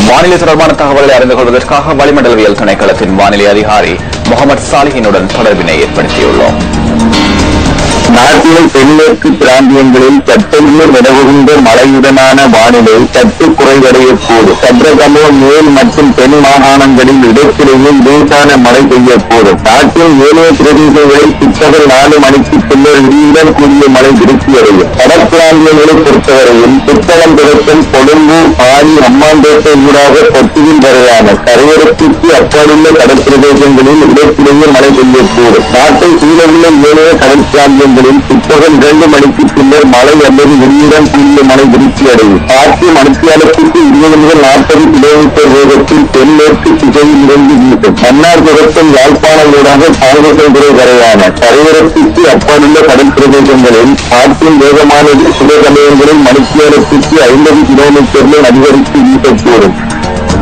வானிலை தொடர்பான தகவல்களை அறிந்து கொள்வதற்காக வளிமண்டலவியல் திணைக்களத்தின் வானிலை அதிகாரி முகமது சாலிஹினுடன் தொடர்பினை ஏற்படுத்தியுள்ளோம். நாட்டில் தென்மேற்கு பிராந்தியங்களில் சற்றென்று நிலவுகின்ற மழையுடனான வானிலை சற்று குறைவடையக்கூடும். சற்றகமோ மேல் மற்றும் தென் மாகாணங்களில் இடத்திலேயே லேசான மழை பெய்யக்கூடும். நாட்டின் ஏனைய பிரதேசங்களில் பிற்பகல் 4 மணிக்கு பின்னர் இடியுடன் கூடிய மழை விருத்தியடையும். கடற்பிராந்தியங்களை பொறுத்தவரையில் புத்தளம் தொடக்கம் கொழும்பு, பாரி, அம்மாந்தோட்டை ஊடாக பொத்துவில் வரையான கரையோரத்திற்கு அப்பாலுள்ள கடற்பிரதேசங்களில் இடத்திலேயே மழை பெய்யக்கூடும். நாட்டை சூழலுள்ள ஏனைய கடற்பிராந்தியங்களில் பிற்பகல் 2 மணிக்கு பின்னர் மழை அல்லது இடியுடன் கூடிய மழை விருத்தியடையும். காற்று மணித்தியாலத்திற்கு 20 முதல் 40 கிலோமீட்டர் வேகத்தில் தென்மேற்கு திசையில் இருந்து வீசும். மன்னார் தொடக்கம் யாழ்ப்பாணம் ஊடாக பால்வசல்துறை வரையான கரையோரத்திற்கு அப்பாலுள்ள கடற்பிரதேசங்களில் காற்றின் வேகமானது சில சமயங்களில் மணித்தியாலத்திற்கு 50 கிலோமீட்டர்கள் அதிகரித்து வீசக்கூடும்.